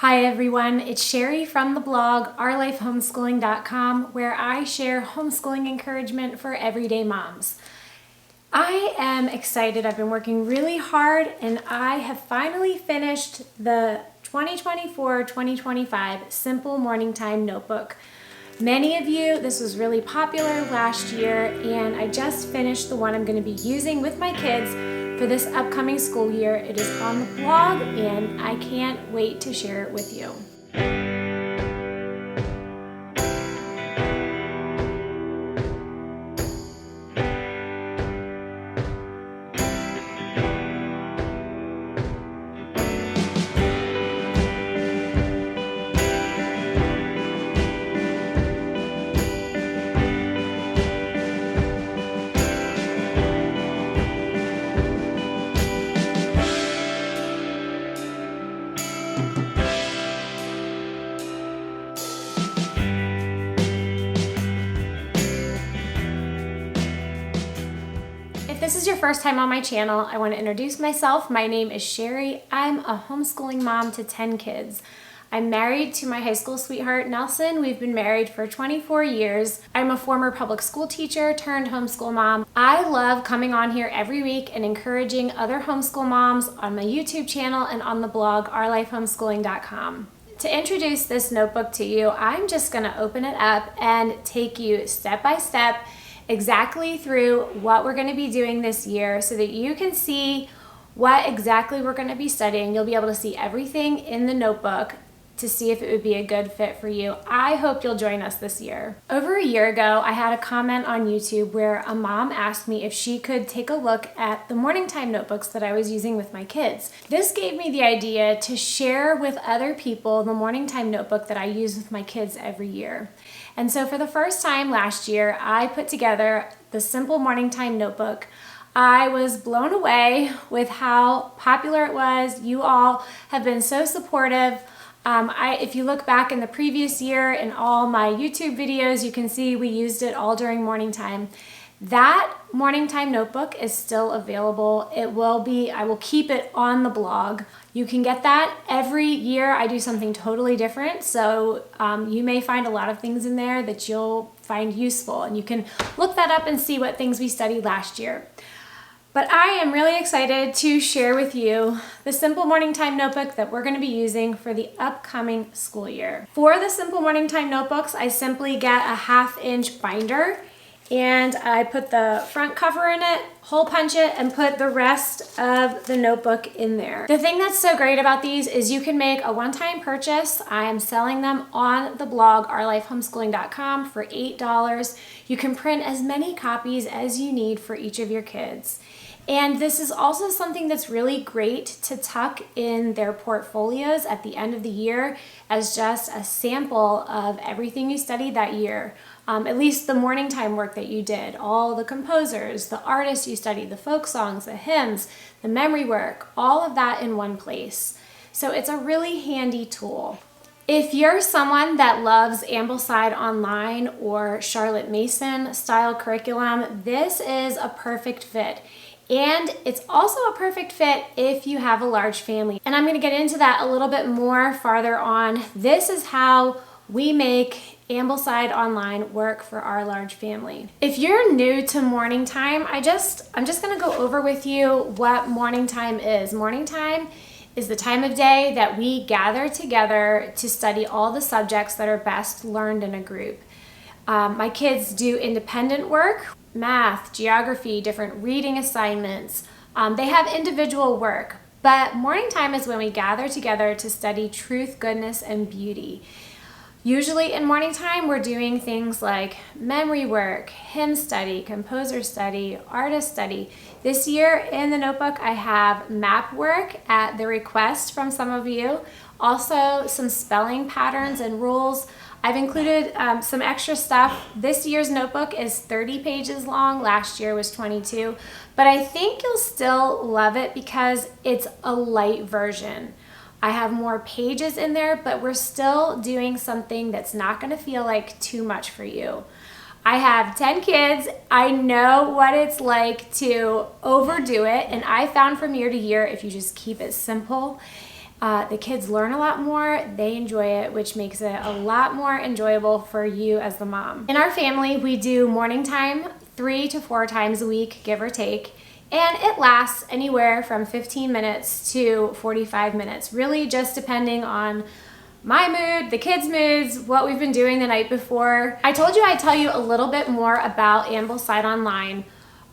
Hi everyone, it's Sherry from the blog ourlifehomeschooling.com, where I share homeschooling encouragement for everyday moms. I am excited. I've been working really hard and I have finally finished the 2024-2025 Simple Morning Time Notebook. Many of you, this was really popular last year, and I just finished the one I'm going to be using with my kids for this upcoming school year. It is on the blog and I can't wait to share it with you. If this is your first time on my channel, I want to introduce myself. My name is Sherry. I'm a homeschooling mom to 10 kids. I'm married to my high school sweetheart, Nelson. We've been married for 24 years. I'm a former public school teacher turned homeschool mom. I love coming on here every week and encouraging other homeschool moms on my YouTube channel and on the blog ourlifehomeschooling.com. To introduce this notebook to you, I'm just going to open it up and take you step by step exactly through what we're going to be doing this year so that you can see what exactly we're going to be studying. You'll be able to see everything in the notebook to see if it would be a good fit for you. I hope you'll join us this year. Over a year ago, I had a comment on YouTube where a mom asked me if she could take a look at the morning time notebooks that I was using with my kids. This gave me the idea to share with other people the morning time notebook that I use with my kids every year. And so for the first time last year, I put together the Simple Morning Time Notebook. I was blown away with how popular it was. You all have been so supportive. If you look back in the previous year in all my YouTube videos, you can see we used it all during morning time. That morning time notebook is still available. I will keep it on the blog. You can get that every year. I do something totally different. So you may find a lot of things in there that you'll find useful, and you can look that up and see what things we studied last year. But I am really excited to share with you the Simple Morning Time Notebook that we're going to be using for the upcoming school year. For the Simple Morning Time Notebooks, I simply get a 1/2-inch binder and I put the front cover in it, hole punch it, and put the rest of the notebook in there. The thing that's so great about these is you can make a one-time purchase. I am selling them on the blog ourlifehomeschooling.com for $8. You can print as many copies as you need for each of your kids. And this is also something that's really great to tuck in their portfolios at the end of the year as just a sample of everything you studied that year. At least the morning time work that you did, all the composers, the artists you studied, the folk songs, the hymns, the memory work, all of that in one place. So it's a really handy tool. If you're someone that loves Ambleside Online or Charlotte Mason style curriculum, this is a perfect fit. And it's also a perfect fit if you have a large family. And I'm going to get into that a little bit more farther on. This is how we make Ambleside Online work for our large family. If you're new to morning time, I'm just going to go over with you what morning time is. Morning time is the time of day that we gather together to study all the subjects that are best learned in a group. My kids do independent work, math, geography, different reading assignments. They have individual work, but morning time is when we gather together to study truth, goodness, and beauty. Usually in morning time, we're doing things like memory work, hymn study, composer study, artist study. This year in the notebook, I have map work at the request from some of you. Also some spelling patterns and rules. I've included some extra stuff. This year's notebook is 30 pages long. Last year was 22, but I think you'll still love it because it's a light version. I have more pages in there, but we're still doing something that's not going to feel like too much for you. I have 10 kids. I know what it's like to overdo it, and I found from year to year, if you just keep it simple, The kids learn a lot more, they enjoy it, which makes it a lot more enjoyable for you as the mom. In our family, we do morning time 3 to 4 times a week, give or take, and it lasts anywhere from 15 minutes to 45 minutes, really just depending on my mood, the kids' moods, what we've been doing the night before. I told you I'd tell you a little bit more about Ambleside Online.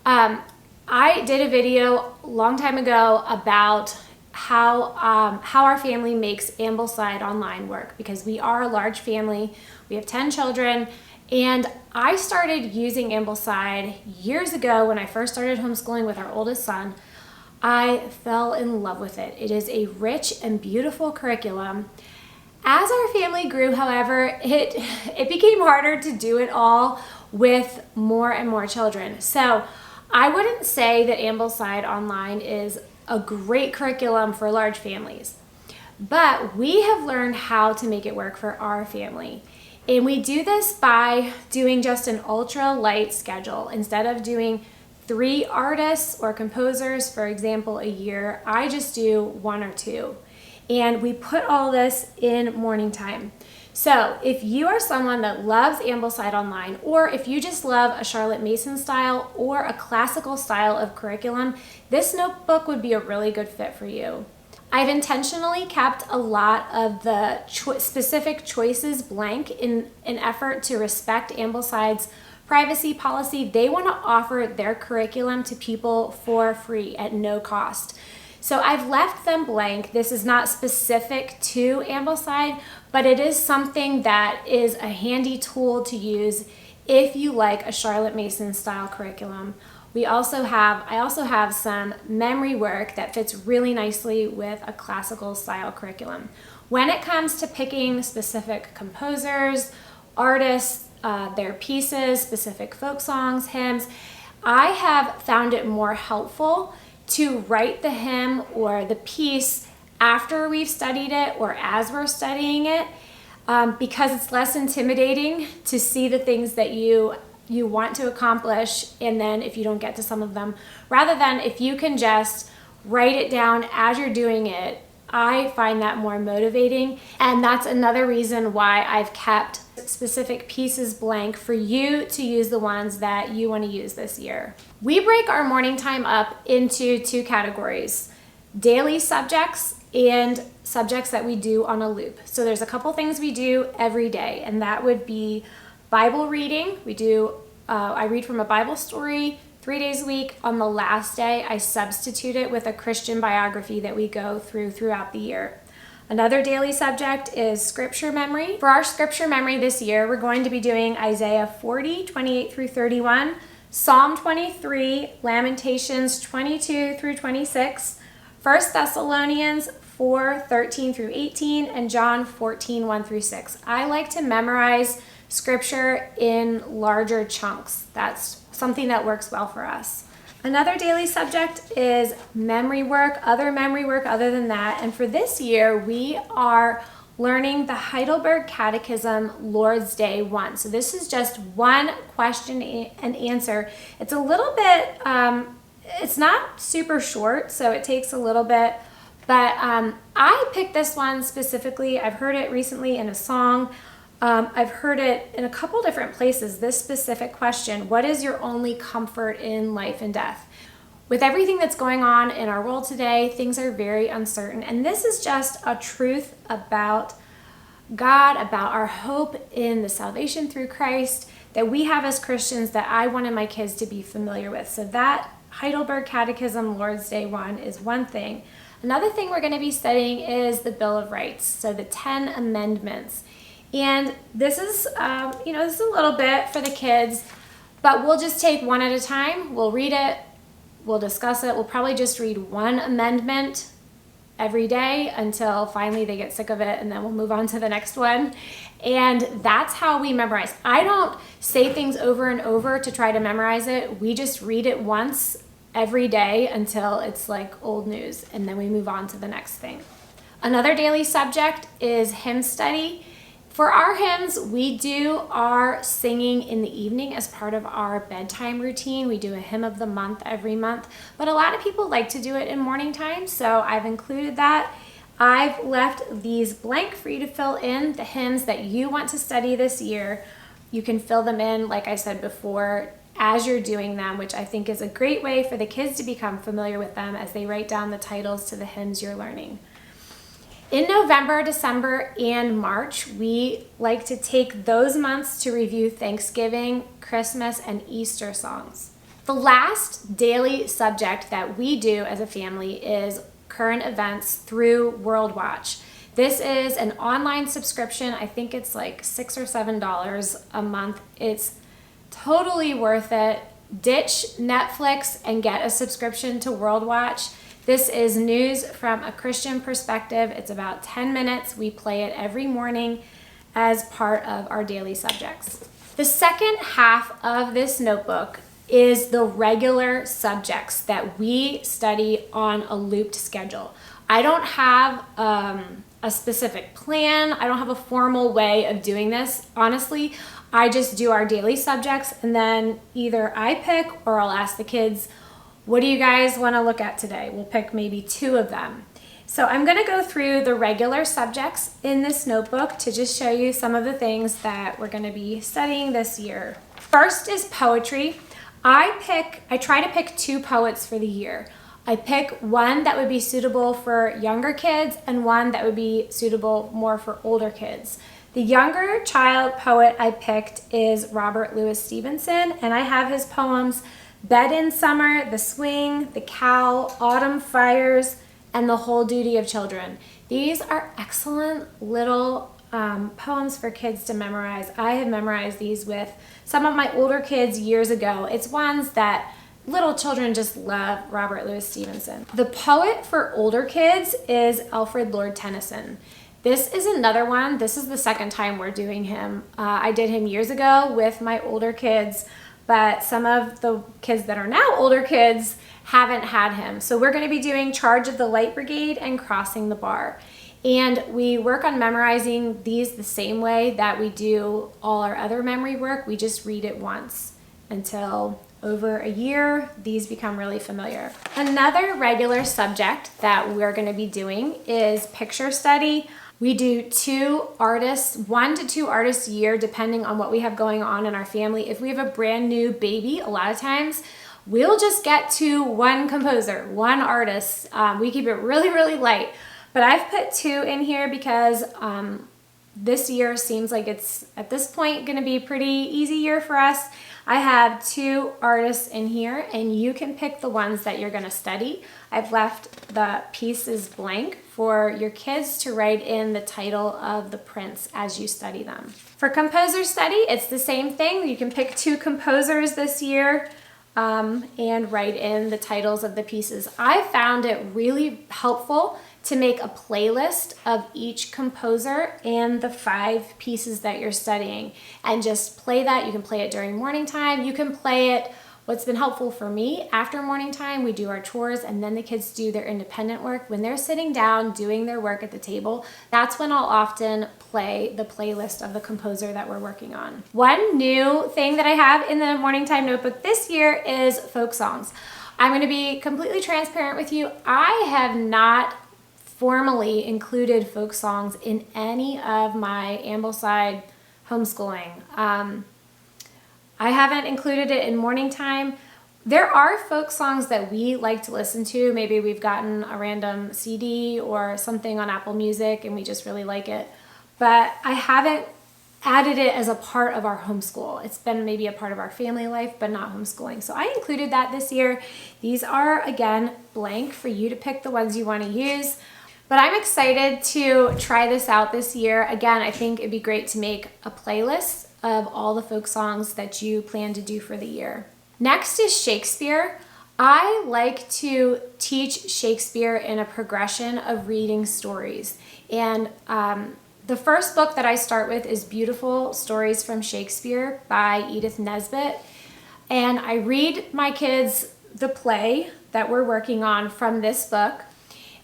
I did a video a long time ago about how our family makes Ambleside Online work, because we are a large family. We have 10 children, and I started using Ambleside years ago when I first started homeschooling with our oldest son. I fell in love with it. It is a rich and beautiful curriculum. As our family grew, however, it became harder to do it all with more and more children. So I wouldn't say that Ambleside Online is a great curriculum for large families, but we have learned how to make it work for our family. And we do this by doing just an ultra light schedule. Instead of doing 3 artists or composers, for example, a year, I just do 1 or 2. And we put all this in morning time. So if you are someone that loves Ambleside Online, or if you just love a Charlotte Mason style or a classical style of curriculum, this notebook would be a really good fit for you. I've intentionally kept a lot of the specific choices blank in an effort to respect Ambleside's privacy policy. They want to offer their curriculum to people for free at no cost. So I've left them blank. This is not specific to Ambleside, but it is something that is a handy tool to use if you like a Charlotte Mason style curriculum. I also have some memory work that fits really nicely with a classical style curriculum. When it comes to picking specific composers, artists, their pieces, specific folk songs, hymns, I have found it more helpful to write the hymn or the piece after we've studied it or as we're studying it, because it's less intimidating to see the things that you want to accomplish, and then if you don't get to some of them, rather than if you can just write it down as you're doing it. I find that more motivating, and that's another reason why I've kept specific pieces blank for you to use the ones that you want to use this year. We break our morning time up into 2 categories: daily subjects and subjects that we do on a loop. So there's a couple things we do every day, and that would be Bible reading. I read from a Bible story 3 days a week. On the last day, I substitute it with a Christian biography that we go throughout the year. Another daily subject is scripture memory. For our scripture memory this year, we're going to be doing Isaiah 40, 28 through 31, Psalm 23, Lamentations 22 through 26, 1 Thessalonians 4, 13 through 18, and John 14, 1 through 6. I like to memorize scripture in larger chunks. That's something that works well for us. Another daily subject is memory work, other memory work other than that. And for this year, we are learning the Heidelberg Catechism Lord's Day 1. So this is just one question and answer. It's a little bit, it's not super short, so it takes a little bit. But I picked this one specifically. I've heard it recently in a song. I've heard it in a couple different places, this specific question: what is your only comfort in life and death? With everything that's going on in our world today, things are very uncertain. And this is just a truth about God, about our hope in the salvation through Christ that we have as Christians that I wanted my kids to be familiar with. So that Heidelberg Catechism Lord's Day 1 is one thing. Another thing we're going to be studying is the Bill of Rights, so the 10 amendments. And this is, this is a little bit for the kids, but we'll just take one at a time. We'll read it, we'll discuss it. We'll probably just read one amendment every day until finally they get sick of it, and then we'll move on to the next one. And that's how we memorize. I don't say things over and over to try to memorize it. We just read it once every day until it's like old news, and then we move on to the next thing. Another daily subject is hymn study. For our hymns, we do our singing in the evening as part of our bedtime routine. We do a hymn of the month every month, but a lot of people like to do it in morning time, so I've included that. I've left these blank for you to fill in the hymns that you want to study this year. You can fill them in, like I said before, as you're doing them, which I think is a great way for the kids to become familiar with them as they write down the titles to the hymns you're learning. In November, December, and March, we like to take those months to review Thanksgiving, Christmas, and Easter songs. The last daily subject that we do as a family is current events through World Watch. This is an online subscription. I think it's like $6 or $7 a month. It's totally worth it. Ditch Netflix and get a subscription to World Watch. This is news from a Christian perspective. It's about 10 minutes. We play it every morning as part of our daily subjects. The second half of this notebook is the regular subjects that we study on a looped schedule. I don't have a specific plan. I don't have a formal way of doing this. Honestly, I just do our daily subjects, and then either I pick or I'll ask the kids, what do you guys want to look at today? We'll pick maybe 2 of them. So I'm going to go through the regular subjects in this notebook to just show you some of the things that we're going to be studying this year. First is poetry. I try to pick 2 poets for the year. I pick one that would be suitable for younger kids and one that would be suitable more for older kids. The younger child poet I picked is Robert Louis Stevenson, and I have his poems Bed in Summer, The Swing, The Cow, Autumn Fires, and The Whole Duty of Children. These are excellent little poems for kids to memorize. I have memorized these with some of my older kids years ago. It's ones that little children just love, Robert Louis Stevenson. The poet for older kids is Alfred Lord Tennyson. This is another one. This is the second time we're doing him. I did him years ago with my older kids, but some of the kids that are now older kids haven't had him. So we're going to be doing Charge of the Light Brigade and Crossing the Bar. And we work on memorizing these the same way that we do all our other memory work. We just read it once until over a year, these become really familiar. Another regular subject that we're going to be doing is picture study. We do 2 artists, 1 to 2 artists a year, depending on what we have going on in our family. If we have a brand new baby, a lot of times we'll just get to 1 composer, 1 artist. We keep it really, really light. But I've put 2 in here because this year seems like it's, at this point, going to be a pretty easy year for us. I have 2 artists in here, and you can pick the ones that you're going to study. I've left the pieces blank for your kids to write in the title of the prints as you study them. For composer study, it's the same thing. You can pick 2 composers this year and write in the titles of the pieces. I found it really helpful to make a playlist of each composer and the 5 pieces that you're studying and just play that. You can play it during morning time. You can play it, what's been helpful for me, after morning time, we do our chores and then the kids do their independent work. When they're sitting down doing their work at the table, that's when I'll often play the playlist of the composer that we're working on. One new thing that I have in the morning time notebook this year is folk songs. I'm going to be completely transparent with you. I have not formally included folk songs in any of my Ambleside homeschooling. I haven't included it in morning time. There are folk songs that we like to listen to. Maybe we've gotten a random CD or something on Apple Music and we just really like it. But I haven't added it as a part of our homeschool. It's been maybe a part of our family life, but not homeschooling. So I included that this year. These are, again, blank for you to pick the ones you want to use. But I'm excited to try this out this year. Again, I think it'd be great to make a playlist of all the folk songs that you plan to do for the year. Next is Shakespeare. I like to teach Shakespeare in a progression of reading stories. And the first book that I start with is Beautiful Stories from Shakespeare by Edith Nesbit. And I read my kids the play that we're working on from this book.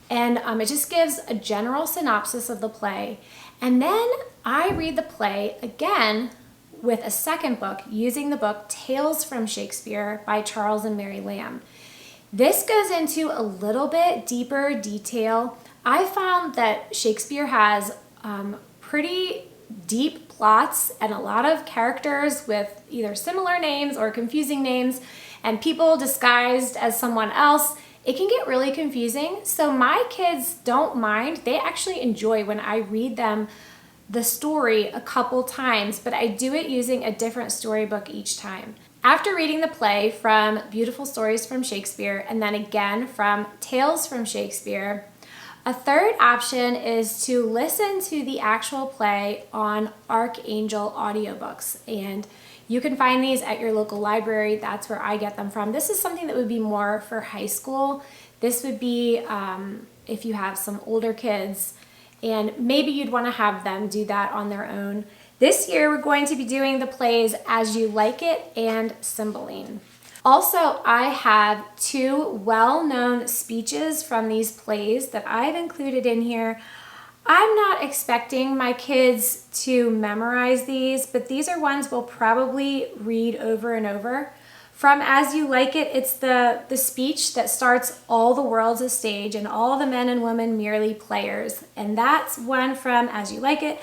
And it just gives a general synopsis of the play. And then I read the play again with a second book using the book Tales from Shakespeare by Charles and Mary Lamb. This goes into a little bit deeper detail I found that Shakespeare has pretty deep plots and a lot of characters with either similar names or confusing names and people disguised as someone else. It can get really confusing. So my kids don't mind. They actually enjoy when I read them the story a couple times, but I do it using a different storybook each time. After reading the play from Beautiful Stories from Shakespeare and then again from Tales from Shakespeare, a third option is to listen to the actual play on Archangel audiobooks. And you can find these at your local library. That's where I get them from. This is something that would be more for high school. This would be if you have some older kids and maybe you'd want to have them do that on their own. This year we're going to be doing the plays As You Like It and Cymbeline. Also, I have 2 well-known speeches from these plays that I've included in here. I'm not expecting my kids to memorize these, but these are ones we'll probably read over and over. From As You Like It, it's the speech that starts, "All the world's a stage and all the men and women merely players." And that's one from As You Like It.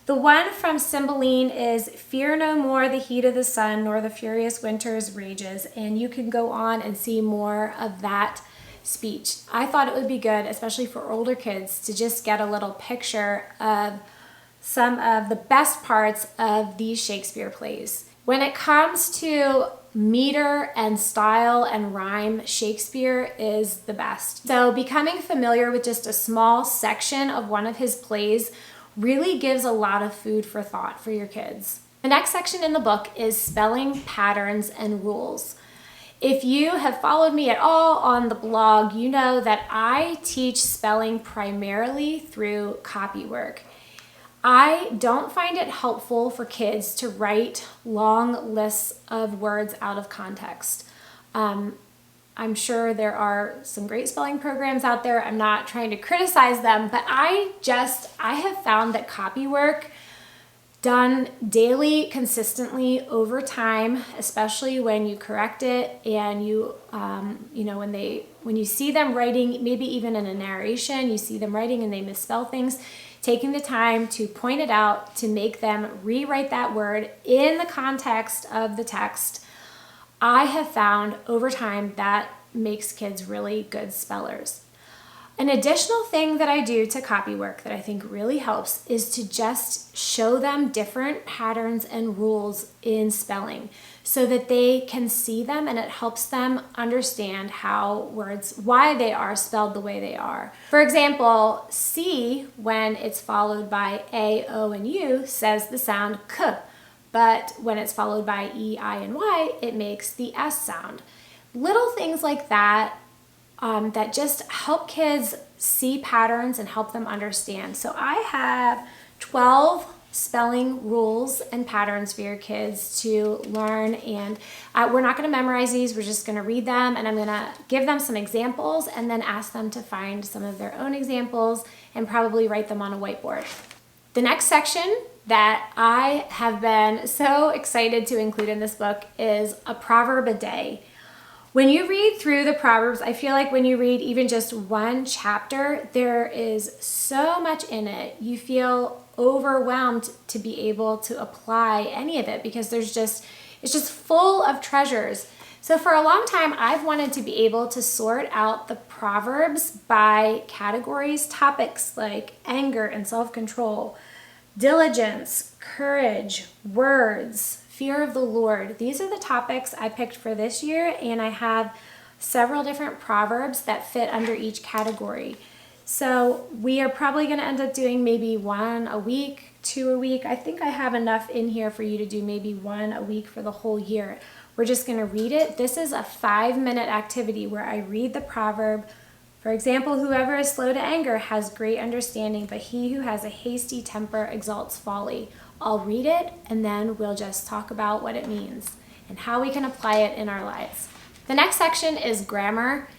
The one from Cymbeline is "Fear no more the heat of the sun, nor the furious winter's rages." And you can go on and see more of that speech. I thought it would be good, especially for older kids, to just get a little picture of some of the best parts of these Shakespeare plays. When it comes to meter and style and rhyme, Shakespeare is the best. So becoming familiar with just a small section of one of his plays really gives a lot of food for thought for your kids. The next section in the book is spelling patterns and rules. If you have followed me at all on the blog, you know that I teach spelling primarily through copywork. I don't find it helpful for kids to write long lists of words out of context. I'm sure there are some great spelling programs out there. I'm not trying to criticize them, but I have found that copywork done daily, consistently over time, especially when you correct it and when you see them writing, maybe even in a narration, you see them writing and they misspell things, taking the time to point it out, to make them rewrite that word in the context of the text, I have found over time that makes kids really good spellers. An additional thing that I do to copywork that I think really helps is to just show them different patterns and rules in spelling so that they can see them and it helps them understand how words, why they are spelled the way they are. For example, C, when it's followed by A, O, and U, says the sound K. But when it's followed by E, I, and Y, it makes the S sound. Little things like that that just help kids see patterns and help them understand. So I have 12 spelling rules and patterns for your kids to learn. And we're not going to memorize these. We're just going to read them. And I'm going to give them some examples and then ask them to find some of their own examples and probably write them on a whiteboard. The next section that I have been so excited to include in this book is a proverb a day. When you read through the Proverbs, I feel like when you read even just one chapter, there is so much in it. You feel overwhelmed to be able to apply any of it because it's just full of treasures. So for a long time, I've wanted to be able to sort out the Proverbs by categories, topics like anger and self-control, diligence, courage, words, fear of the Lord. These are the topics I picked for this year, and I have several different proverbs that fit under each category. So we are probably going to end up doing maybe 1 a week, 2 a week. I think I have enough in here for you to do maybe 1 a week for the whole year. We're just going to read it. This is a 5-minute activity where I read the proverb. For example, whoever is slow to anger has great understanding, but he who has a hasty temper exalts folly. I'll read it and then we'll just talk about what it means and how we can apply it in our lives. The next section is grammar.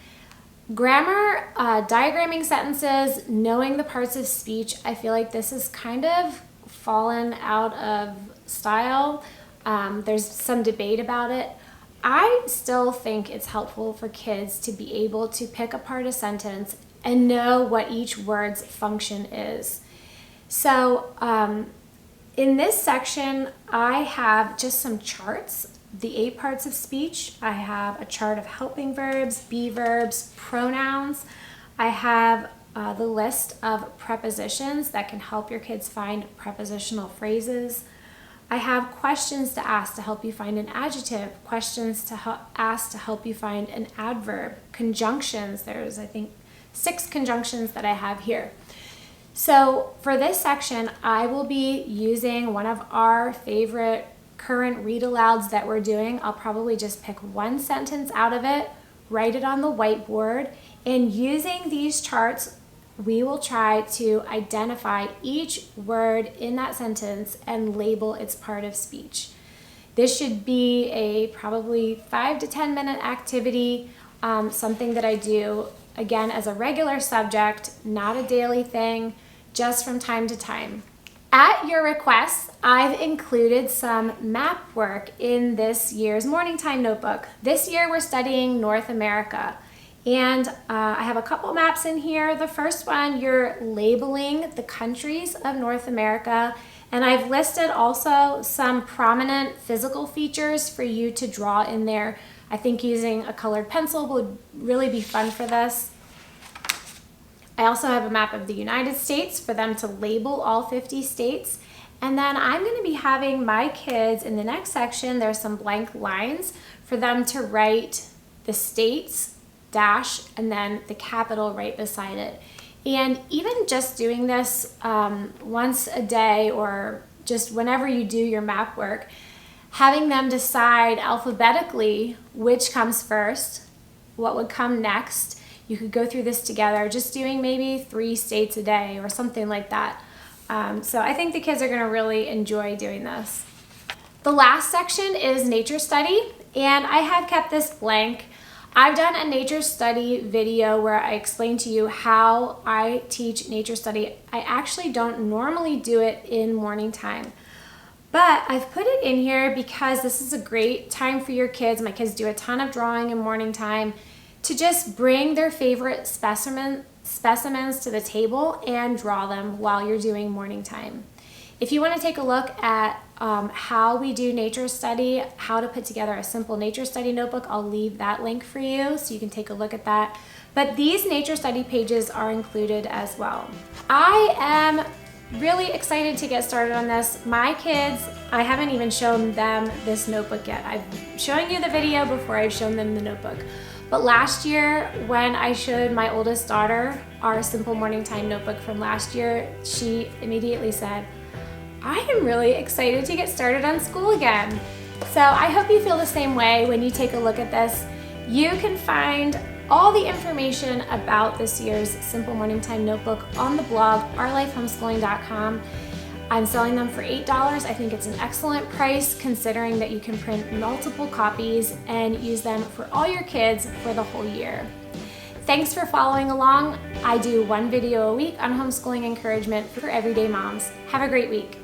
Grammar, diagramming sentences, knowing the parts of speech. I feel like this has kind of fallen out of style. There's some debate about it. I still think it's helpful for kids to be able to pick apart a sentence and know what each word's function is. So in this section, I have just some charts, the 8 parts of speech. I have a chart of helping verbs, be verbs, pronouns. I have the list of prepositions that can help your kids find prepositional phrases. I have questions to ask to help you find an adjective, questions to ask to help you find an adverb, conjunctions. There's, I think, 6 conjunctions that I have here. So for this section, I will be using one of our favorite current read alouds that we're doing. I'll probably just pick one sentence out of it, write it on the whiteboard, and using these charts, we will try to identify each word in that sentence and label its part of speech. This should be a probably 5 to 10 minute activity, something that I do, again, as a regular subject, not a daily thing, just from time to time. At your request, I've included some map work in this year's Morning Time notebook. This year we're studying North America. And I have a couple maps in here. The first one, you're labeling the countries of North America. And I've listed also some prominent physical features for you to draw in there. I think using a colored pencil would really be fun for this. I also have a map of the United States for them to label all 50 states. And then I'm going to be having my kids in the next section, there's some blank lines for them to write the states, dash, and then the capital right beside it. And even just doing this once a day or just whenever you do your map work, having them decide alphabetically which comes first, what would come next. You could go through this together, just doing maybe 3 states a day or something like that. So I think the kids are going to really enjoy doing this. The last section is nature study, and I have kept this blank. I've done a nature study video where I explain to you how I teach nature study. I actually don't normally do it in morning time, but I've put it in here because this is a great time for your kids. My kids do a ton of drawing in morning time, to just bring their favorite specimens to the table and draw them while you're doing morning time. If you want to take a look at how we do nature study, how to put together a simple nature study notebook, I'll leave that link for you so you can take a look at that. But these nature study pages are included as well. I am really excited to get started on this. My kids, I haven't even shown them this notebook yet. I'm showing you the video before I've shown them the notebook. But last year, when I showed my oldest daughter our simple morning time notebook from last year, she immediately said, I am really excited to get started on school again. So I hope you feel the same way when you take a look at this. You can find all the information about this year's Simple Morning Time Notebook on the blog, ourlifehomeschooling.com. I'm selling them for $8. I think it's an excellent price considering that you can print multiple copies and use them for all your kids for the whole year. Thanks for following along. I do 1 video a week on homeschooling encouragement for everyday moms. Have a great week.